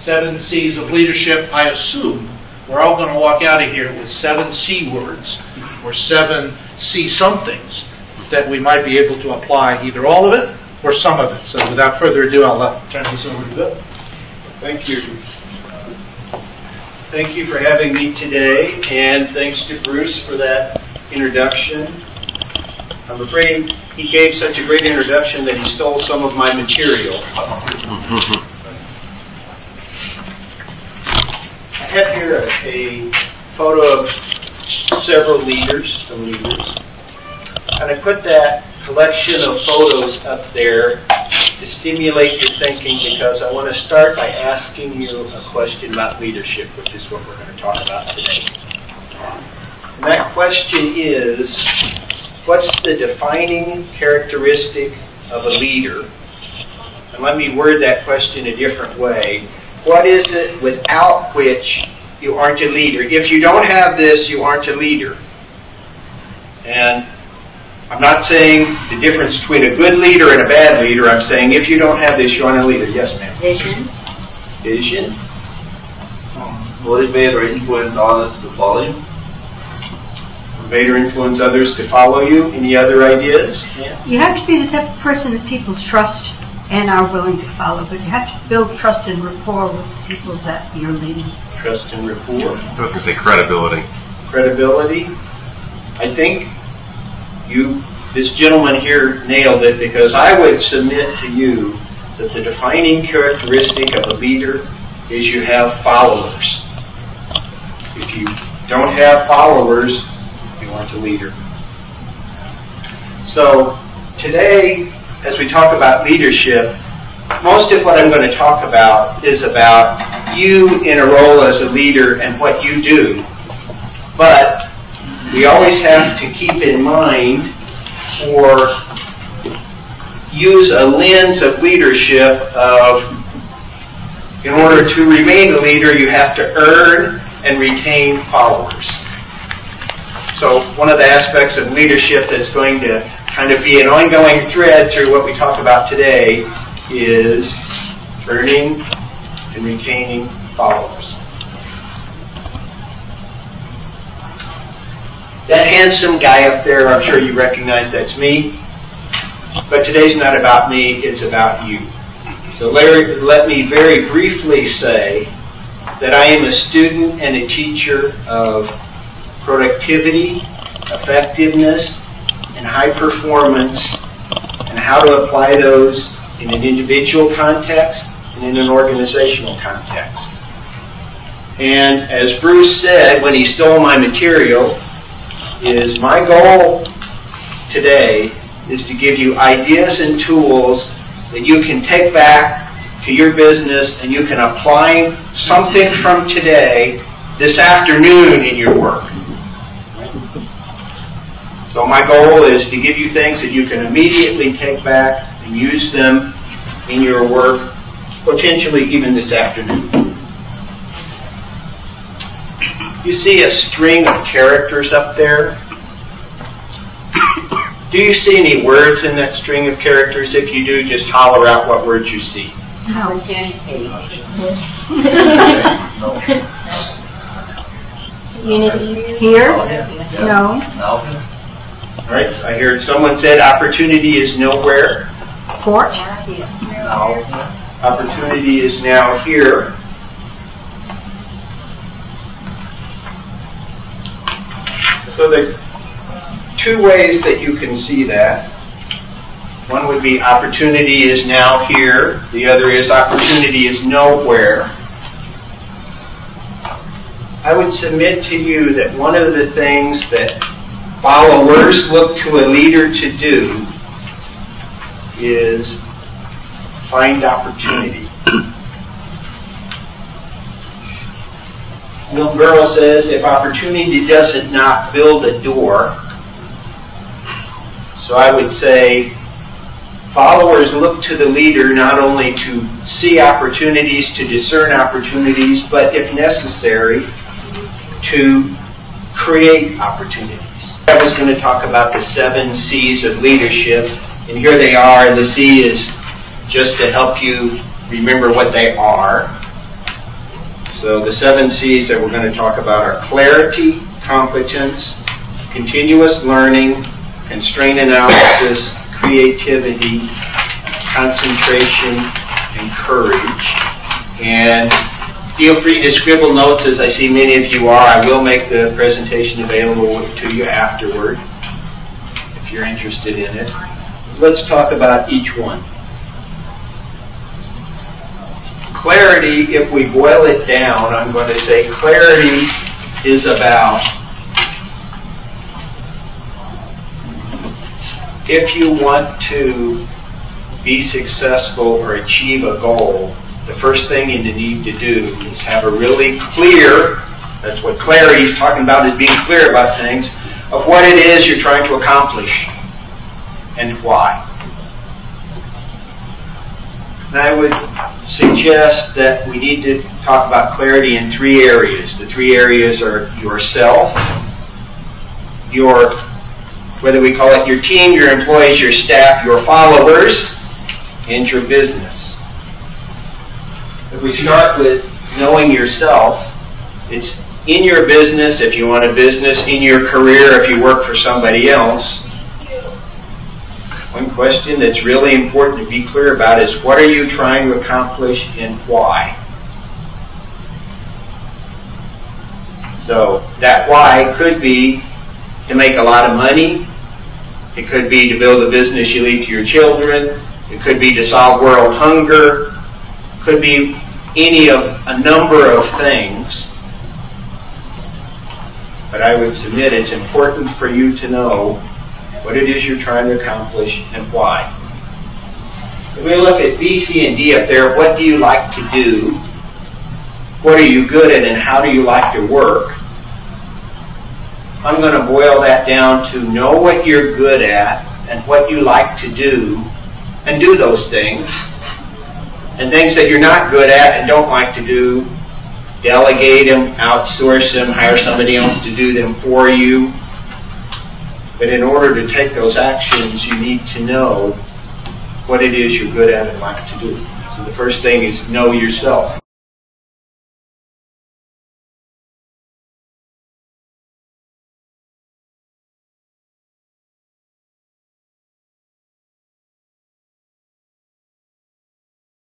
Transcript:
7 C's of leadership. I assume we're all going to walk out of here with 7 C words or 7 C somethings that we might be able to apply, either all of it or some of it. So without further ado, I'll turn this over to Bill. Thank you. Thank you for having me today, and thanks to Bruce for that introduction. I'm afraid he gave such a great introduction that he stole some of my material. I have here a photo of several leaders, some leaders, and I put that collection of photos up there to stimulate your thinking, because I want to start by asking you a question about leadership, which is what we're going to talk about today. And that question is, what's the defining characteristic of a leader? And let me word that question a different way. What is it without which you aren't a leader? If you don't have this, you aren't a leader. And I'm not saying the difference between a good leader and a bad leader. I'm saying if you don't have this, you aren't a leader. Yes, ma'am. Vision. Vision. Motivate or influence others to follow you. Motivate or influence others to follow you. Any other ideas? Yeah. You have to be the type of person that people trust and are willing to follow, but you have to build trust and rapport with the people that you're leading. Trust and rapport. I was going to say credibility. Credibility. I think this gentleman here nailed it, because I would submit to you that the defining characteristic of a leader is you have followers. If you don't have followers, you aren't a leader. So today, as we talk about leadership, most of what I'm going to talk about is about you in a role as a leader and what you do. But we always have to keep in mind, or use a lens of leadership of, in order to remain a leader, you have to earn and retain followers. So one of the aspects of leadership that's going to kind of be an ongoing thread through what we talk about today is earning and retaining followers. That handsome guy up there, I'm sure you recognize that's me. But today's not about me, it's about you. So let me very briefly say that I am a student and a teacher of productivity, effectiveness, and high performance, and how to apply those in an individual context and in an organizational context. And as Bruce said when he stole my material, is my goal today is to give you ideas and tools that you can take back to your business, and you can apply something from today this afternoon in your work. So my goal is to give you things that you can immediately take back and use them in your work, potentially even this afternoon. You see a string of characters up there? Do you see any words in that string of characters? If you do, just holler out what words you see. Opportunity. Unity. Here. Yeah. No. All right, so I heard someone said opportunity is nowhere. Port. Now. Opportunity is now here. So there are 2 ways that you can see that. One would be opportunity is now here. The other is opportunity is nowhere. I would submit to you that one of the things that followers look to a leader to do is find opportunity. Will Burrow says, if opportunity doesn't knock, build a door. So I would say followers look to the leader not only to see opportunities, to discern opportunities, but if necessary, to create opportunities. I was going to talk about the 7 C's of leadership, and here they are, and the C is just to help you remember what they are. So the 7 C's that we're going to talk about are clarity, competence, continuous learning, constraint analysis, creativity, concentration, and courage. And feel free to scribble notes, as I see many of you are. I will make the presentation available to you afterward if you're interested in it. Let's talk about each one. Clarity, if we boil it down, I'm going to say clarity is about if you want to be successful or achieve a goal, the first thing you need to do is have a really clear, that's what clarity is talking about, is being clear about things, of what it is you're trying to accomplish and why. And I would suggest that we need to talk about clarity in 3 areas. The 3 areas are yourself, your, whether we call it your team, your employees, your staff, your followers, and your business. If we start with knowing yourself, it's in your business, if you want a business, in your career, if you work for somebody else. One question that's really important to be clear about is what are you trying to accomplish and why? So that why could be to make a lot of money. It could be to build a business you leave to your children. It could be to solve world hunger. It could be any of a number of things. But I would submit it's important for you to know what it is you're trying to accomplish and why. If we look at B, C, and D up there, what do you like to do? What are you good at and how do you like to work? I'm going to boil that down to know what you're good at and what you like to do and do those things. And things that you're not good at and don't like to do, delegate them, outsource them, hire somebody else to do them for you. But in order to take those actions, you need to know what it is you're good at and like to do. So the first thing is know yourself.